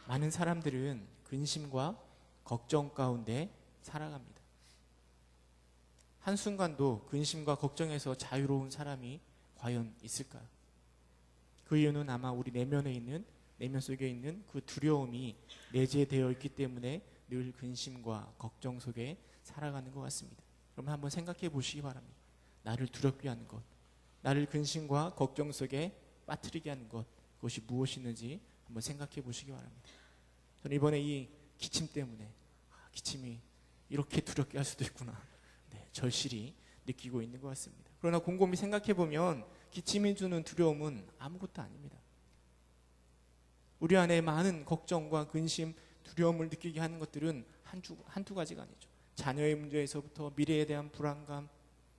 많은 사람들은 근심과 걱정 가운데 살아갑니다. 한순간도 근심과 걱정에서 자유로운 사람이 과연 있을까요? 그 이유는 아마 우리 내면 속에 있는 그 두려움이 내재되어 있기 때문에 늘 근심과 걱정 속에 살아가는 것 같습니다. 그럼 한번 생각해 보시기 바랍니다. 나를 두렵게 하는 것, 나를 근심과 걱정 속에 빠뜨리게 하는 것, 그것이 무엇이는지 한번 생각해 보시기 바랍니다. 저는 이번에 이 기침 때문에 기침이 이렇게 두렵게 할 수도 있구나, 절실히 느끼고 있는 것 같습니다. 그러나 곰곰이 생각해 보면 기침이 주는 두려움은 아무것도 아닙니다. 우리 안에 많은 걱정과 근심, 두려움을 느끼게 하는 것들은 한두 가지가 아니죠. 자녀의 문제에서부터 미래에 대한 불안감,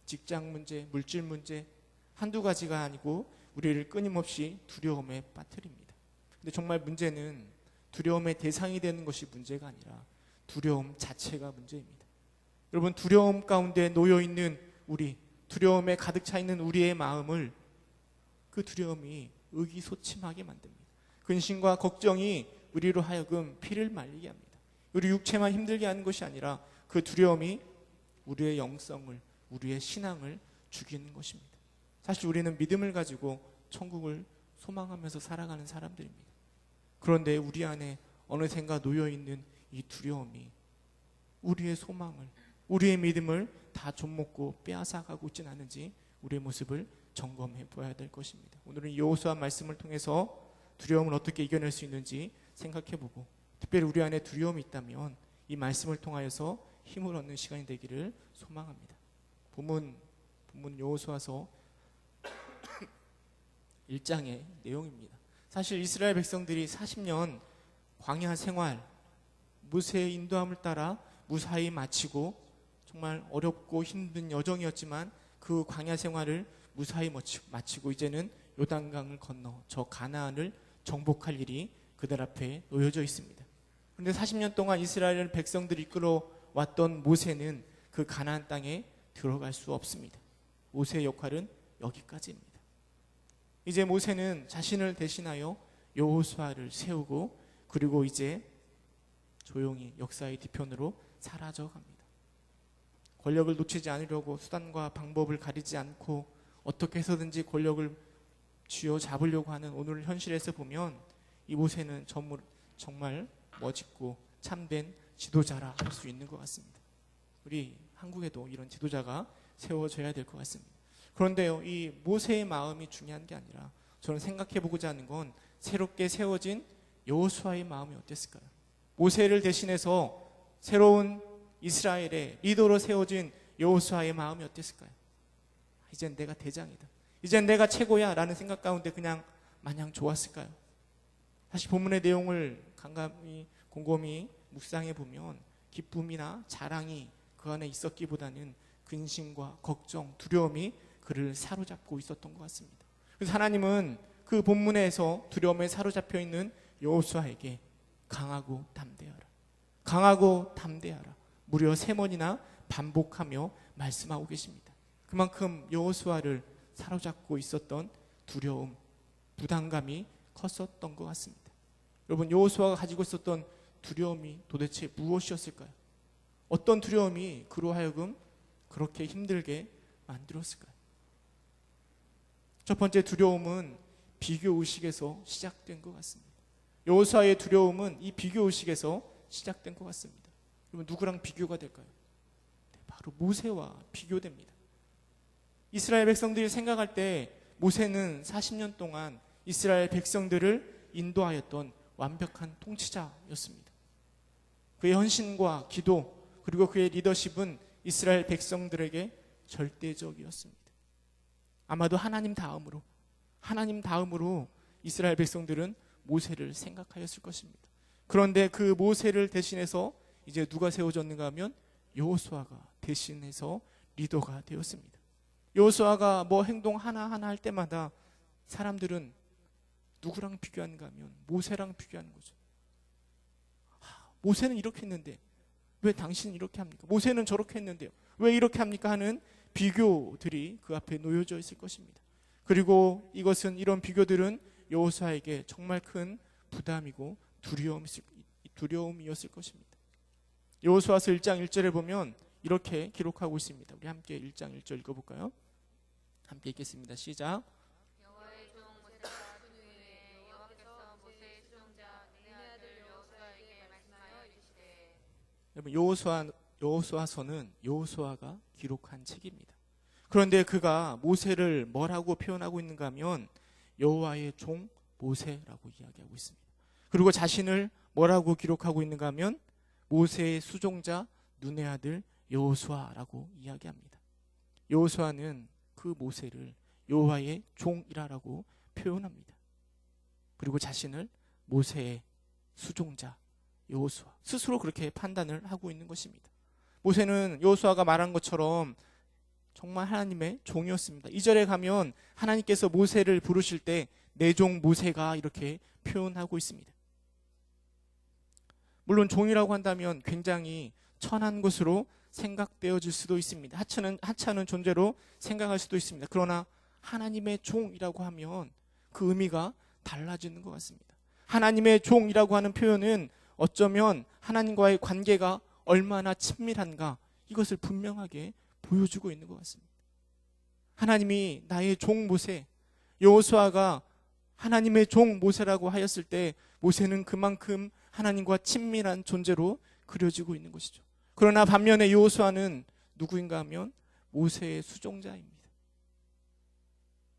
직장 문제, 물질 문제, 한두 가지가 아니고 우리를 끊임없이 두려움에 빠뜨립니다. 근데 정말 문제는 두려움의 대상이 되는 것이 문제가 아니라 두려움 자체가 문제입니다. 여러분, 두려움 가운데 놓여있는 우리, 두려움에 가득 차 있는 우리의 마음을 그 두려움이 의기소침하게 만듭니다. 근심과 걱정이 우리로 하여금 피를 말리게 합니다. 우리 육체만 힘들게 하는 것이 아니라 그 두려움이 우리의 영성을, 우리의 신앙을 죽이는 것입니다. 사실 우리는 믿음을 가지고 천국을 소망하면서 살아가는 사람들입니다. 그런데 우리 안에 어느샌가 놓여있는 이 두려움이 우리의 소망을, 우리의 믿음을 다 좀먹고 빼앗아가고 있지는 않은지 우리의 모습을 점검해 보아야 될 것입니다. 오늘은 여호수아 말씀을 통해서 두려움을 어떻게 이겨낼 수 있는지 생각해보고, 특별히 우리 안에 두려움이 있다면 이 말씀을 통하여서 힘을 얻는 시간이 되기를 소망합니다. 본문 여호수아서 1장의 내용입니다. 사실 이스라엘 백성들이 40년 광야 생활, 모세의 인도함을 따라 무사히 마치고, 정말 어렵고 힘든 여정이었지만 그 광야 생활을 무사히 마치고 이제는 요단강을 건너 저 가나안을 정복할 일이 그들 앞에 놓여져 있습니다. 그런데 40년 동안 이스라엘 백성들이 이끌어왔던 모세는 그 가나안 땅에 들어갈 수 없습니다. 모세의 역할은 여기까지입니다. 이제 모세는 자신을 대신하여 여호수아를 세우고, 그리고 이제 조용히 역사의 뒤편으로 사라져갑니다. 권력을 놓치지 않으려고 수단과 방법을 가리지 않고 어떻게 해서든지 권력을 쥐어잡으려고 하는 오늘 현실에서 보면 이 모세는 정말 멋있고 참된 지도자라 할 수 있는 것 같습니다. 우리 한국에도 이런 지도자가 세워져야 될 것 같습니다. 그런데요, 이 모세의 마음이 중요한 게 아니라 저는 생각해보고자 하는 건 새롭게 세워진 여호수아의 마음이 어땠을까요? 모세를 대신해서 새로운 이스라엘의 리더로 세워진 여호수아의 마음이 어땠을까요? 이젠 내가 대장이다, 이젠 내가 최고야 라는 생각 가운데 그냥 마냥 좋았을까요? 다시 본문의 내용을 곰곰이 묵상해 보면 기쁨이나 자랑이 그 안에 있었기보다는 근심과 걱정, 두려움이 그를 사로잡고 있었던 것 같습니다. 그래서 하나님은 그 본문에서 두려움에 사로잡혀 있는 여호수아에게 강하고 담대하라, 강하고 담대하라, 무려 3번이나 반복하며 말씀하고 계십니다. 그만큼 여호수아를 사로잡고 있었던 두려움, 부담감이 컸었던 것 같습니다. 여러분, 여호수아가 가지고 있었던 두려움이 도대체 무엇이었을까요? 어떤 두려움이 그로 하여금 그렇게 힘들게 만들었을까요? 첫 번째 두려움은 비교의식에서 시작된 것 같습니다. 여호수아의 두려움은 이 비교의식에서 시작된 것 같습니다. 여러분, 누구랑 비교가 될까요? 바로 모세와 비교됩니다. 이스라엘 백성들이 생각할 때 모세는 40년 동안 이스라엘 백성들을 인도하였던 완벽한 통치자였습니다. 그의 헌신과 기도, 그리고 그의 리더십은 이스라엘 백성들에게 절대적이었습니다. 아마도 하나님 다음으로 이스라엘 백성들은 모세를 생각하였을 것입니다. 그런데 그 모세를 대신해서 이제 누가 세워졌는가 하면 여호수아가 대신해서 리더가 되었습니다. 여호수아가 뭐 행동 하나하나 할 때마다 사람들은 누구랑 비교하는가 하면 모세랑 비교하는 거죠. 모세는 이렇게 했는데 왜 당신은 이렇게 합니까? 모세는 저렇게 했는데요, 왜 이렇게 합니까? 하는 비교들이 그 앞에 놓여져 있을 것입니다. 그리고 이런 비교들은 여호수아에게 정말 큰 부담이고 두려움이었을 것입니다. 여호수아서 1장 1절에 보면 이렇게 기록하고 있습니다. 우리 함께 1장 1절 읽어볼까요? 함께 읽겠습니다. 시작. 여호와의 종 모세가 그 후에 여호와께서 모세의 수종자 눈의 아들 여호수아에게 말씀하여 이르시되. 여러분, 여호수아서는 여호수아가 기록한 책입니다. 그런데 그가 모세를 뭐라고 표현하고 있는가 하면 여호와의 종 모세라고 이야기하고 있습니다. 그리고 자신을 뭐라고 기록하고 있는가 하면 모세의 수종자 눈의 아들 여호수아라고 이야기합니다. 여호수아는 그 모세를 여호와의 종이라고 표현합니다. 그리고 자신을 모세의 수종자 여호수아 스스로 그렇게 판단을 하고 있는 것입니다. 모세는 여호수아가 말한 것처럼 정말 하나님의 종이었습니다. 2절에 가면 하나님께서 모세를 부르실 때 내 종 모세가 이렇게 표현하고 있습니다. 물론 종이라고 한다면 굉장히 천한 것으로 생각되어질 수도 있습니다. 하찮은 존재로 생각할 수도 있습니다. 그러나 하나님의 종이라고 하면 그 의미가 달라지는 것 같습니다. 하나님의 종이라고 하는 표현은 어쩌면 하나님과의 관계가 얼마나 친밀한가 이것을 분명하게 보여주고 있는 것 같습니다. 하나님이 나의 종 모세, 여호수아가 하나님의 종 모세라고 하였을 때 모세는 그만큼 하나님과 친밀한 존재로 그려지고 있는 것이죠. 그러나 반면에 여호수아는 누구인가 하면 모세의 수종자입니다.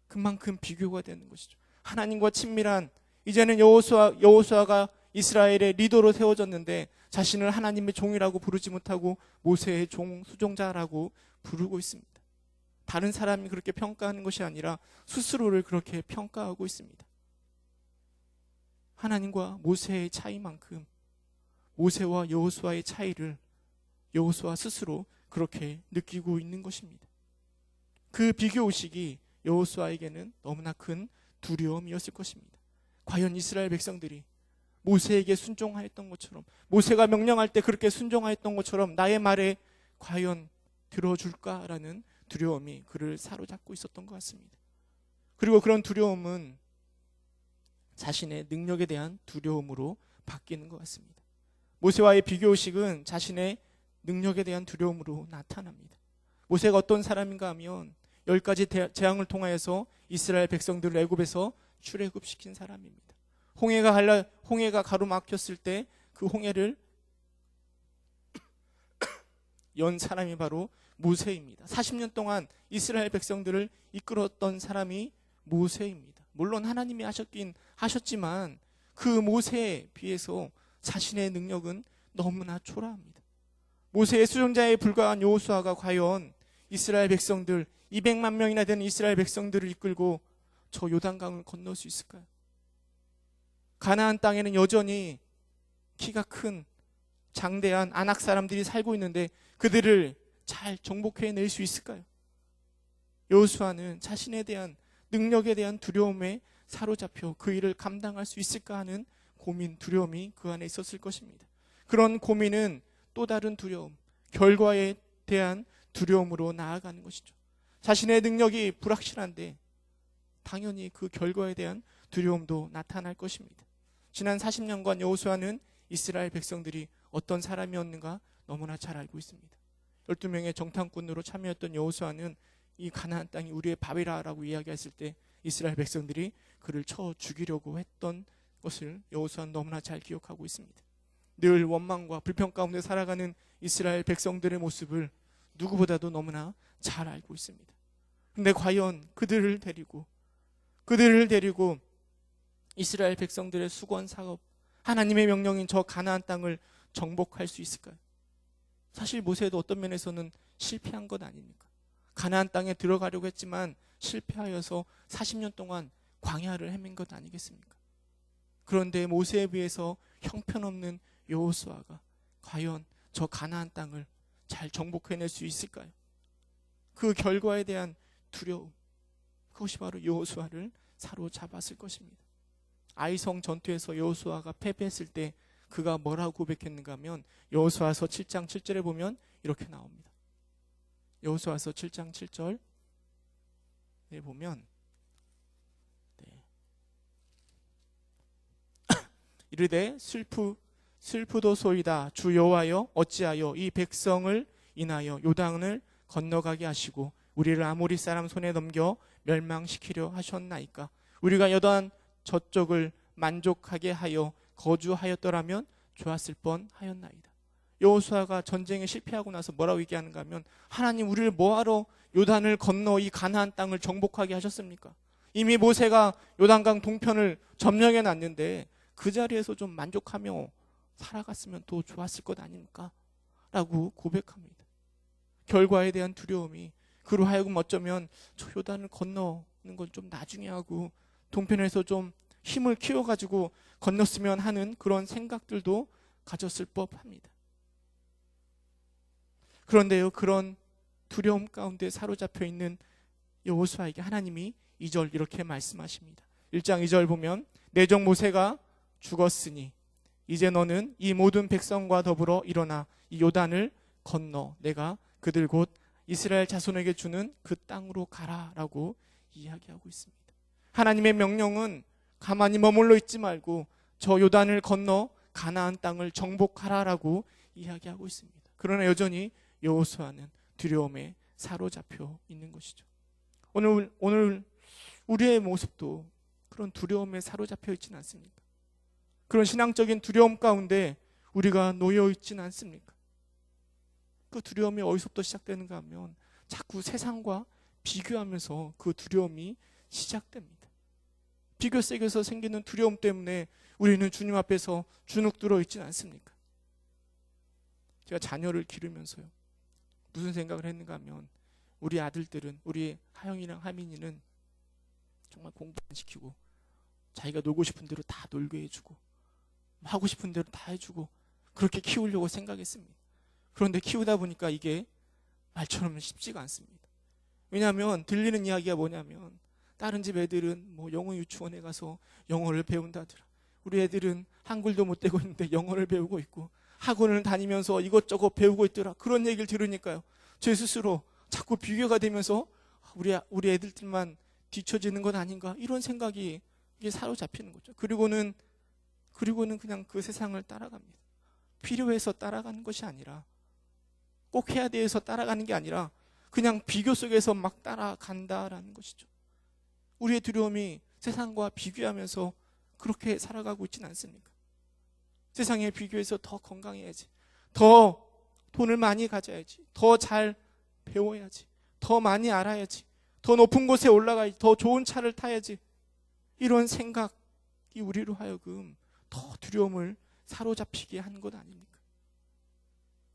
그만큼 비교가 되는 것이죠. 하나님과 친밀한, 이제는 여호수아가 이스라엘의 리더로 세워졌는데 자신을 하나님의 종이라고 부르지 못하고 모세의 종, 수종자라고 부르고 있습니다. 다른 사람이 그렇게 평가하는 것이 아니라 스스로를 그렇게 평가하고 있습니다. 하나님과 모세의 차이만큼 모세와 여호수아의 차이를 여호수아 스스로 그렇게 느끼고 있는 것입니다. 그 비교의식이 여호수아에게는 너무나 큰 두려움이었을 것입니다. 과연 이스라엘 백성들이 모세에게 순종하였던 것처럼, 모세가 명령할 때 그렇게 순종하였던 것처럼 나의 말에 과연 들어줄까라는 두려움이 그를 사로잡고 있었던 것 같습니다. 그리고 그런 두려움은 자신의 능력에 대한 두려움으로 바뀌는 것 같습니다. 모세와의 비교의식은 자신의 능력에 대한 두려움으로 나타납니다. 모세가 어떤 사람인가 하면 10가지 재앙을 통하여서 이스라엘 백성들을 애굽에서 출애굽시킨 사람입니다. 홍해가 가로막혔을 때 그 홍해를 연 사람이 바로 모세입니다. 40년 동안 이스라엘 백성들을 이끌었던 사람이 모세입니다. 물론 하나님이 하셨지만 그 모세에 비해서 자신의 능력은 너무나 초라합니다. 모세의 수종자에 불과한 여호수아가 과연 이스라엘 백성들 200만 명이나 되는 이스라엘 백성들을 이끌고 저 요단강을 건널 수 있을까요? 가나안 땅에는 여전히 키가 큰 장대한 아낙 사람들이 살고 있는데 그들을 잘 정복해낼 수 있을까요? 여호수아는 자신에 대한 능력에 대한 두려움에 사로잡혀 그 일을 감당할 수 있을까 하는 고민, 두려움이 그 안에 있었을 것입니다. 그런 고민은 또 다른 두려움, 결과에 대한 두려움으로 나아가는 것이죠. 자신의 능력이 불확실한데 당연히 그 결과에 대한 두려움도 나타날 것입니다. 지난 40년간 여호수아는 이스라엘 백성들이 어떤 사람이었는가 너무나 잘 알고 있습니다. 12명의 정탐꾼으로 참여했던 여호수아는 이 가나안 땅이 우리의 밥이라라고 이야기했을 때 이스라엘 백성들이 그를 쳐 죽이려고 했던 것을 여호수아는 너무나 잘 기억하고 있습니다. 늘 원망과 불평 가운데 살아가는 이스라엘 백성들의 모습을 누구보다도 너무나 잘 알고 있습니다. 근데 과연 그들을 데리고 이스라엘 백성들의 수건 사업, 하나님의 명령인 저 가나안 땅을 정복할 수 있을까요? 사실 모세도 어떤 면에서는 실패한 것 아닙니까? 가나안 땅에 들어가려고 했지만 실패하여서 40년 동안 광야를 헤맨 것 아니겠습니까? 그런데 모세에 비해서 형편없는 여호수아가 과연 저 가나안 땅을 잘 정복해낼 수 있을까요? 그 결과에 대한 두려움, 그것이 바로 여호수아를 사로잡았을 것입니다. 아이성 전투에서 여호수아가 패배했을 때 그가 뭐라고 고백했는가 하면 여호수아서 7장 7절에 보면 이렇게 나옵니다. 여호수아서 7장 7절에 보면 이르되 슬프도소이다. 주 여호와여 어찌하여 이 백성을 인하여 요단을 건너가게 하시고 우리를 아모리 사람 손에 넘겨 멸망시키려 하셨나이까. 우리가 요단 저쪽을 만족하게 하여 거주하였더라면 좋았을 뻔하였나이다. 여호수아가 전쟁에 실패하고 나서 뭐라고 얘기하는가 하면, 하나님 우리를 뭐하러 요단을 건너 이 가나안 땅을 정복하게 하셨습니까? 이미 모세가 요단강 동편을 점령해 놨는데 그 자리에서 좀 만족하며 살아갔으면 더 좋았을 것 아닙니까? 라고 고백합니다. 결과에 대한 두려움이 그로 하여금 어쩌면 저 요단을 건너는 건 좀 나중에 하고 동편에서 좀 힘을 키워가지고 건넜으면 하는 그런 생각들도 가졌을 법합니다. 그런데요, 그런 두려움 가운데 사로잡혀 있는 여호수아에게 하나님이 2절 이렇게 말씀하십니다. 1장 2절 보면 내 종 모세가 죽었으니 이제 너는 이 모든 백성과 더불어 일어나 이 요단을 건너 내가 그들 곧 이스라엘 자손에게 주는 그 땅으로 가라라고 이야기하고 있습니다. 하나님의 명령은 가만히 머물러 있지 말고 저 요단을 건너 가나안 땅을 정복하라라고 이야기하고 있습니다. 그러나 여전히 여호수아는 두려움에 사로잡혀 있는 것이죠. 오늘 우리의 모습도 그런 두려움에 사로잡혀 있지는 않습니까? 그런 신앙적인 두려움 가운데 우리가 놓여 있지는 않습니까? 그 두려움이 어디서부터 시작되는가 하면 자꾸 세상과 비교하면서 그 두려움이 시작됩니다. 비교 속에서 생기는 두려움 때문에 우리는 주님 앞에서 주눅들어 있지는 않습니까? 제가 자녀를 기르면서요, 무슨 생각을 했는가 하면 우리 아들들은, 우리 하영이랑 하민이는 정말 공부 안 시키고 자기가 놀고 싶은 대로 다 놀게 해주고 하고 싶은 대로 다 해주고 그렇게 키우려고 생각했습니다. 그런데 키우다 보니까 이게 말처럼 쉽지가 않습니다. 왜냐하면 들리는 이야기가 뭐냐면 다른 집 애들은 뭐 영어 유치원에 가서 영어를 배운다더라. 우리 애들은 한글도 못 되고 있는데 영어를 배우고 있고 학원을 다니면서 이것저것 배우고 있더라. 그런 얘기를 들으니까요, 제 스스로 자꾸 비교가 되면서 우리 애들만 뒤처지는 것 아닌가, 이런 생각이 이게 사로잡히는 거죠. 그리고는 그냥 그 세상을 따라갑니다. 필요해서 따라가는 것이 아니라, 꼭 해야 돼서 따라가는 게 아니라 그냥 비교 속에서 막 따라간다라는 것이죠. 우리의 두려움이 세상과 비교하면서 그렇게 살아가고 있지는 않습니까? 세상에 비교해서 더 건강해야지, 더 돈을 많이 가져야지, 더 잘 배워야지, 더 많이 알아야지, 더 높은 곳에 올라가야지, 더 좋은 차를 타야지, 이런 생각이 우리로 하여금 더 두려움을 사로잡히게 하는 것 아닙니까?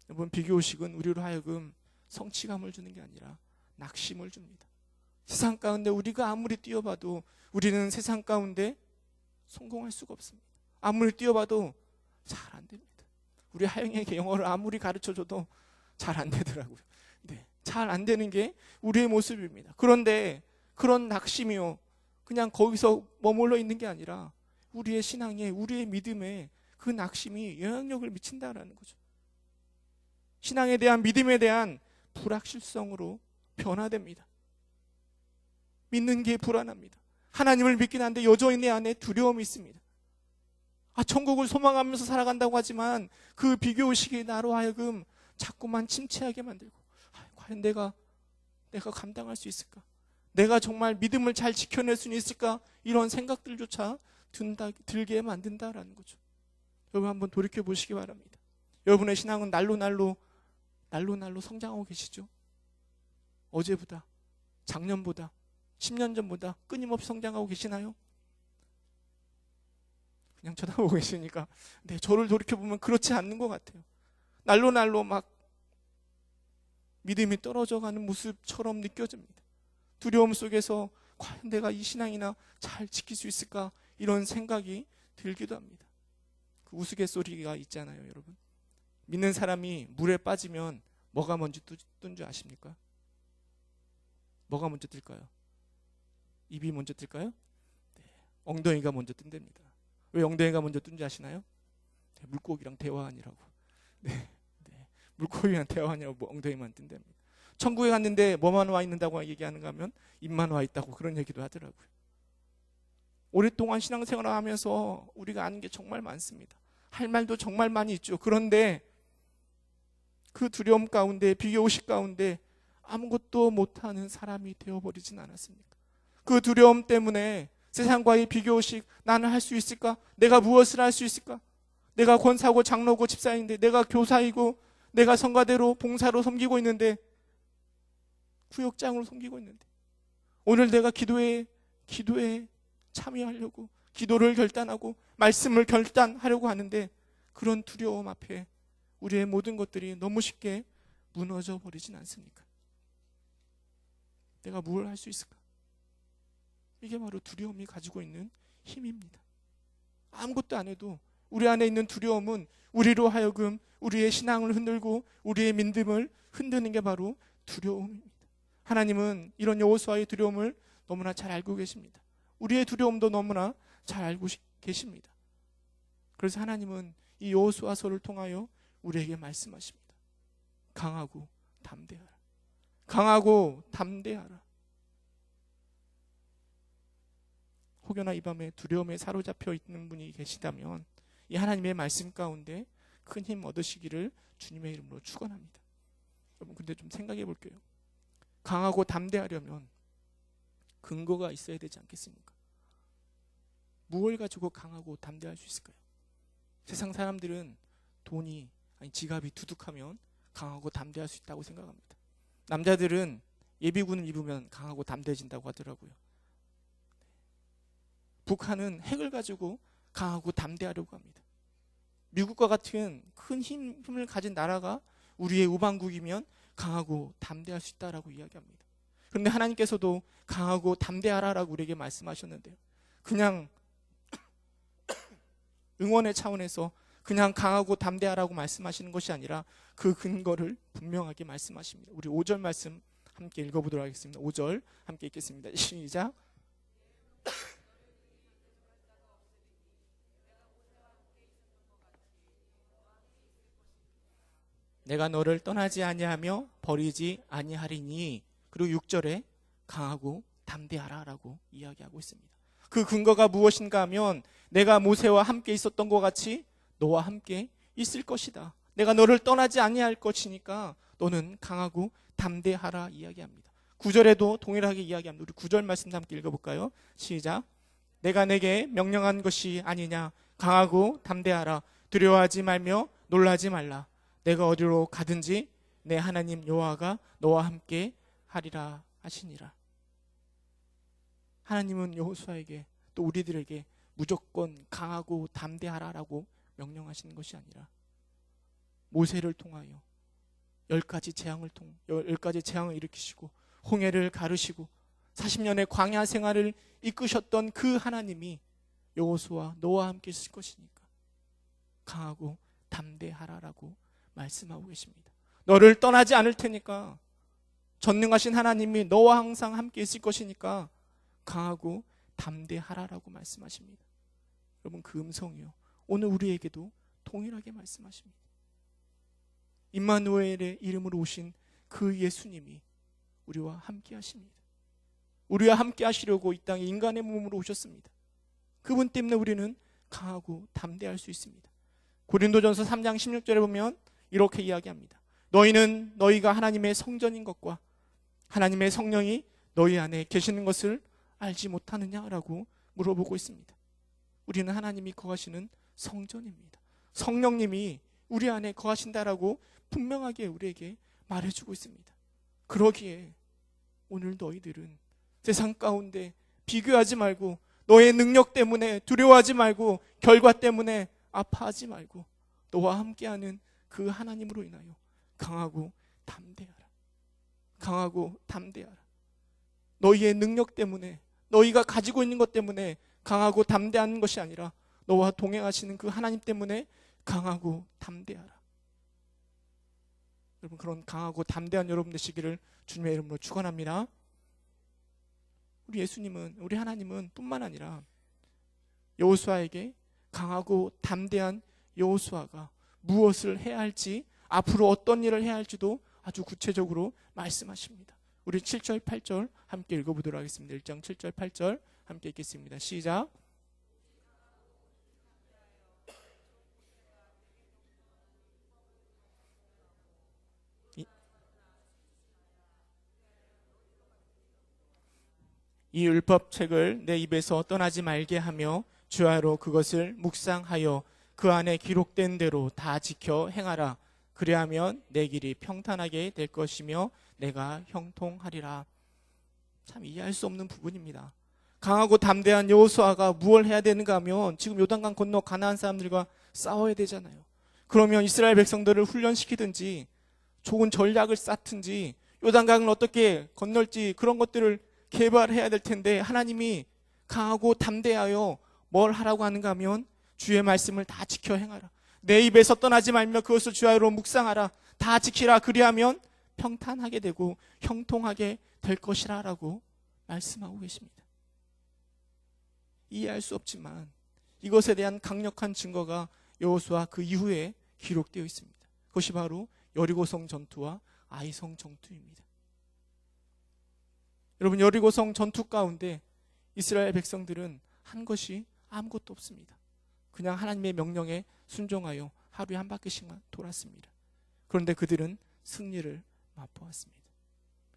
여러분, 비교의식은 우리로 하여금 성취감을 주는 게 아니라 낙심을 줍니다. 세상 가운데 우리가 아무리 뛰어봐도 우리는 세상 가운데 성공할 수가 없습니다. 아무리 뛰어봐도 잘 안 됩니다. 우리 하영이에게 영어를 아무리 가르쳐줘도 잘 안 되더라고요. 네, 잘 안 되는 게 우리의 모습입니다. 그런데 그런 낙심이요, 그냥 거기서 머물러 있는 게 아니라 우리의 신앙에, 우리의 믿음에 그 낙심이 영향력을 미친다라는 거죠. 신앙에 대한, 믿음에 대한 불확실성으로 변화됩니다. 믿는 게 불안합니다. 하나님을 믿긴 한데 여전히 내 안에 두려움이 있습니다. 천국을 소망하면서 살아간다고 하지만 그 비교의식이 나로 하여금 자꾸만 침체하게 만들고, 과연 내가 감당할 수 있을까? 내가 정말 믿음을 잘 지켜낼 수 있을까? 이런 생각들조차 들게 만든다라는 거죠. 여러분, 한번 돌이켜 보시기 바랍니다. 여러분의 신앙은 날로 성장하고 계시죠? 어제보다, 작년보다, 10년 전보다 끊임없이 성장하고 계시나요? 그냥 쳐다보고 계시니까, 네, 저를 돌이켜보면 그렇지 않는 것 같아요. 날로 막 믿음이 떨어져가는 모습처럼 느껴집니다. 두려움 속에서 과연 내가 이 신앙이나 잘 지킬 수 있을까, 이런 생각이 들기도 합니다. 그 우스갯소리가 있잖아요, 여러분. 믿는 사람이 물에 빠지면 뭐가 먼저 뜬 줄 아십니까? 뭐가 먼저 뜰까요? 입이 먼저 뜰까요? 네, 엉덩이가 먼저 뜬답니다. 왜 엉덩이가 먼저 뜬 줄 아시나요? 네, 물고기랑 대화하느라고. 네, 물고기랑 대화하느라고 엉덩이만 뜬답니다. 천국에 갔는데 뭐만 와 있는다고 얘기하는가 하면 입만 와 있다고 그런 얘기도 하더라고요. 오랫동안 신앙생활을 하면서 우리가 아는 게 정말 많습니다. 할 말도 정말 많이 있죠. 그런데 그 두려움 가운데, 비교의식 가운데 아무것도 못하는 사람이 되어버리진 않았습니까? 그 두려움 때문에 세상과의 비교의식, 나는 할 수 있을까? 내가 무엇을 할 수 있을까? 내가 권사고 장로고 집사인데, 내가 교사이고, 내가 성가대로 봉사로 섬기고 있는데, 구역장으로 섬기고 있는데, 오늘 내가 기도에 참여하려고, 기도를 결단하고 말씀을 결단하려고 하는데, 그런 두려움 앞에 우리의 모든 것들이 너무 쉽게 무너져 버리진 않습니까? 내가 무엇을 할 수 있을까? 이게 바로 두려움이 가지고 있는 힘입니다. 아무것도 안 해도 우리 안에 있는 두려움은 우리로 하여금 우리의 신앙을 흔들고 우리의 믿음을 흔드는 게 바로 두려움입니다. 하나님은 이런 여호수아의 두려움을 너무나 잘 알고 계십니다. 우리의 두려움도 너무나 잘 알고 계십니다. 그래서 하나님은 이 여호수아서를 통하여 우리에게 말씀하십니다. 강하고 담대하라. 강하고 담대하라. 혹여나 이 밤에 두려움에 사로잡혀 있는 분이 계시다면 이 하나님의 말씀 가운데 큰 힘 얻으시기를 주님의 이름으로 축원합니다. 여러분, 근데 좀 생각해 볼게요. 강하고 담대하려면 근거가 있어야 되지 않겠습니까? 무엇을 가지고 강하고 담대할 수 있을까요? 세상 사람들은 돈이, 아니 지갑이 두둑하면 강하고 담대할 수 있다고 생각합니다. 남자들은 예비군을 입으면 강하고 담대해진다고 하더라고요. 북한은 핵을 가지고 강하고 담대하려고 합니다. 미국과 같은 큰 힘을 가진 나라가 우리의 우방국이면 강하고 담대할 수 있다라고 이야기합니다. 그런데 하나님께서도 강하고 담대하라라고 우리에게 말씀하셨는데요. 그냥 응원의 차원에서 그냥 강하고 담대하라고 말씀하시는 것이 아니라 그 근거를 분명하게 말씀하십니다. 우리 5절 말씀 함께 읽어보도록 하겠습니다. 5절 함께 읽겠습니다. 시작. 내가 너를 떠나지 아니하며 버리지 아니하리니. 그리고 6절에 강하고 담대하라라고 이야기하고 있습니다. 그 근거가 무엇인가 하면 내가 모세와 함께 있었던 것 같이 너와 함께 있을 것이다. 내가 너를 떠나지 아니할 것이니까 너는 강하고 담대하라 이야기합니다. 9절에도 동일하게 이야기합니다. 우리 9절 말씀 함께 읽어볼까요? 시작. 내가 내게 명령한 것이 아니냐. 강하고 담대하라. 두려워하지 말며 놀라지 말라. 내가 어디로 가든지 내 하나님 여호와가 너와 함께 하리라 하시니라. 하나님은 여호수아에게 또 우리들에게 무조건 강하고 담대하라라고 명령하시는 것이 아니라 모세를 통하여 10가지 재앙을 일으키시고 홍해를 가르시고 40년의 광야 생활을 이끄셨던 그 하나님이 여호수아 너와 함께 있을 것이니까 강하고 담대하라라고 말씀하고 계십니다. 너를 떠나지 않을 테니까, 전능하신 하나님이 너와 항상 함께 있을 것이니까 강하고 담대하라라고 말씀하십니다. 여러분, 그 음성이요 오늘 우리에게도 동일하게 말씀하십니다. 임마누엘의 이름으로 오신 그 예수님이 우리와 함께 하십니다. 우리와 함께 하시려고 이 땅에 인간의 몸으로 오셨습니다. 그분 때문에 우리는 강하고 담대할 수 있습니다. 고린도전서 3장 16절에 보면 이렇게 이야기합니다. 너희는 너희가 하나님의 성전인 것과 하나님의 성령이 너희 안에 계시는 것을 알지 못하느냐라고 물어보고 있습니다. 우리는 하나님이 거하시는 성전입니다. 성령님이 우리 안에 거하신다라고 분명하게 우리에게 말해주고 있습니다. 그러기에 오늘 너희들은 세상 가운데 비교하지 말고, 너의 능력 때문에 두려워하지 말고, 결과 때문에 아파하지 말고, 너와 함께하는 그 하나님으로 인하여 강하고 담대하라. 강하고 담대하라. 너희의 능력 때문에, 너희가 가지고 있는 것 때문에 강하고 담대한 것이 아니라 너와 동행하시는 그 하나님 때문에 강하고 담대하라. 여러분, 그런 강하고 담대한 여러분 되시기를 주님의 이름으로 축원합니다. 우리 예수님은, 우리 하나님은 뿐만 아니라 여호수아에게 강하고 담대한 여호수아가 무엇을 해야 할지, 앞으로 어떤 일을 해야 할지도 아주 구체적으로 말씀하십니다. 우리 7절 8절 함께 읽어보도록 하겠습니다. 1장 7절 8절 함께 읽겠습니다. 시작. 이 율법책을 내 입에서 떠나지 말게 하며 주야로 그것을 묵상하여 그 안에 기록된 대로 다 지켜 행하라. 그리하면 내 길이 평탄하게 될 것이며 내가 형통하리라. 참 이해할 수 없는 부분입니다. 강하고 담대한 여호수아가 무엇을 해야 되는가 하면 지금 요단강 건너 가나안 사람들과 싸워야 되잖아요. 그러면 이스라엘 백성들을 훈련시키든지 좋은 전략을 쌓든지 요단강을 어떻게 건널지 그런 것들을 개발해야 될 텐데, 하나님이 강하고 담대하여 뭘 하라고 하는가 하면 주의 말씀을 다 지켜 행하라. 내 입에서 떠나지 말며 그것을 주야로 묵상하라. 다 지키라. 그리하면 평탄하게 되고 형통하게 될 것이라 라고 말씀하고 계십니다. 이해할 수 없지만 이것에 대한 강력한 증거가 여호수아 그 이후에 기록되어 있습니다. 그것이 바로 여리고성 전투와 아이성 전투입니다. 여러분, 여리고성 전투 가운데 이스라엘 백성들은 한 것이 아무것도 없습니다. 그냥 하나님의 명령에 순종하여 하루에 한 바퀴씩만 돌았습니다. 그런데 그들은 승리를 맛보았습니다.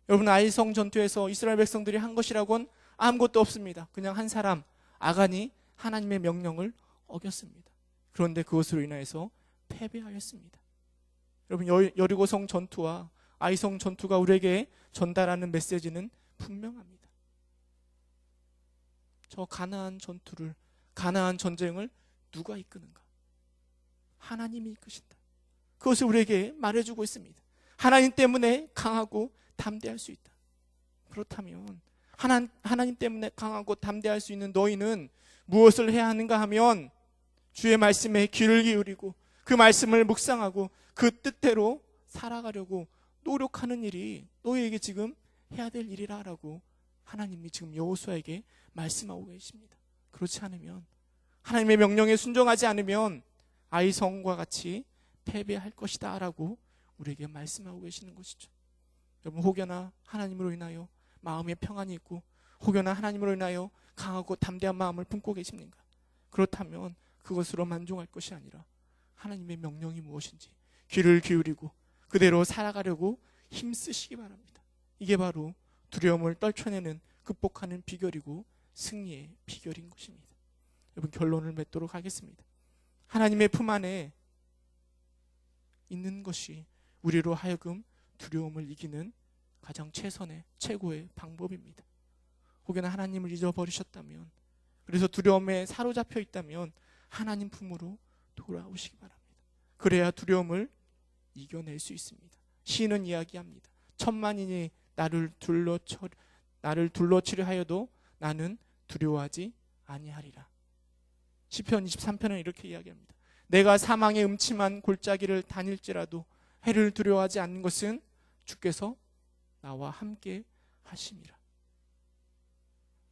여러분, 아이성 전투에서 이스라엘 백성들이 한 것이라고는 아무것도 없습니다. 그냥 한 사람 아간이 하나님의 명령을 어겼습니다. 그런데 그것으로 인하여서 패배하였습니다. 여러분, 여리고성 전투와 아이성 전투가 우리에게 전달하는 메시지는 분명합니다. 저 가나안 전투를, 가나안 전쟁을 누가 이끄는가? 하나님이 이끄신다. 그것을 우리에게 말해주고 있습니다. 하나님 때문에 강하고 담대할 수 있다. 그렇다면 하나님 때문에 강하고 담대할 수 있는 너희는 무엇을 해야 하는가 하면 주의 말씀에 귀를 기울이고 그 말씀을 묵상하고 그 뜻대로 살아가려고 노력하는 일이 너희에게 지금 해야 될 일이라고 하나님이 지금 여호수아에게 말씀하고 계십니다. 그렇지 않으면, 하나님의 명령에 순종하지 않으면 아이성과 같이 패배할 것이다 라고 우리에게 말씀하고 계시는 것이죠. 여러분, 혹여나 하나님으로 인하여 마음에 평안이 있고 혹여나 하나님으로 인하여 강하고 담대한 마음을 품고 계십니까? 그렇다면 그것으로 만족할 것이 아니라 하나님의 명령이 무엇인지 귀를 기울이고 그대로 살아가려고 힘쓰시기 바랍니다. 이게 바로 두려움을 떨쳐내는, 극복하는 비결이고 승리의 비결인 것입니다. 여러분, 결론을 맺도록 하겠습니다. 하나님의 품 안에 있는 것이 우리로 하여금 두려움을 이기는 가장 최고의 방법입니다. 혹여나 하나님을 잊어버리셨다면, 그래서 두려움에 사로잡혀 있다면 하나님 품으로 돌아오시기 바랍니다. 그래야 두려움을 이겨낼 수 있습니다. 시인은 이야기합니다. 천만인이 나를 둘러치려 하여도 나는 두려워하지 아니하리라. 시편 23편은 이렇게 이야기합니다. 내가 사망의 음침한 골짜기를 다닐지라도 해를 두려워하지 않는 것은 주께서 나와 함께 하심이라.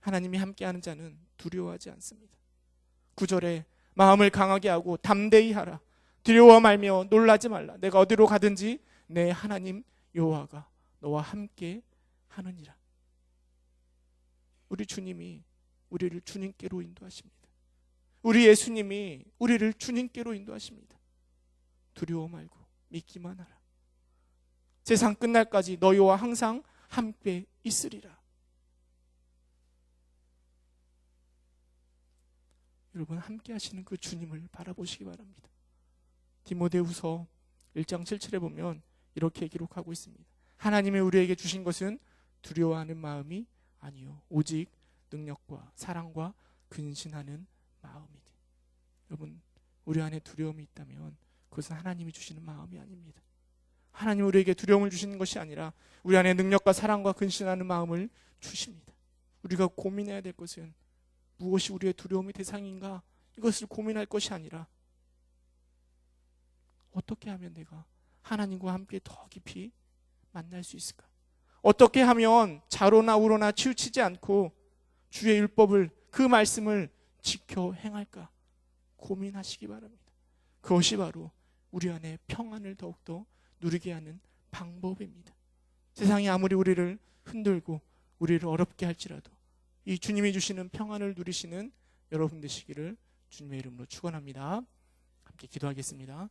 하나님이 함께하는 자는 두려워하지 않습니다. 9절에 마음을 강하게 하고 담대히 하라. 두려워 말며 놀라지 말라. 내가 어디로 가든지 내 하나님 여호와가 너와 함께 하느니라. 우리 주님이 우리를 주님께로 인도하십니다. 우리 예수님이 우리를 주님께로 인도하십니다. 두려워 말고 믿기만 하라. 세상 끝날까지 너희와 항상 함께 있으리라. 여러분, 함께 하시는 그 주님을 바라보시기 바랍니다. 디모데후서 1장 7절에 보면 이렇게 기록하고 있습니다. 하나님이 우리에게 주신 것은 두려워하는 마음이 아니요 오직 능력과 사랑과 근신하는 마음이니. 여러분, 우리 안에 두려움이 있다면 그것은 하나님이 주시는 마음이 아닙니다. 하나님 우리에게 두려움을 주시는 것이 아니라 우리 안에 능력과 사랑과 근신하는 마음을 주십니다. 우리가 고민해야 될 것은 무엇이 우리의 두려움의 대상인가, 이것을 고민할 것이 아니라 어떻게 하면 내가 하나님과 함께 더 깊이 만날 수 있을까? 어떻게 하면 좌로나 우로나 치우치지 않고 주의 율법을, 그 말씀을 지켜 행할까? 고민하시기 바랍니다. 그것이 바로 우리 안에 평안을 더욱더 누리게 하는 방법입니다. 세상이 아무리 우리를 흔들고 우리를 어렵게 할지라도 이 주님이 주시는 평안을 누리시는 여러분 되시기를 주님의 이름으로 축원합니다. 함께 기도하겠습니다.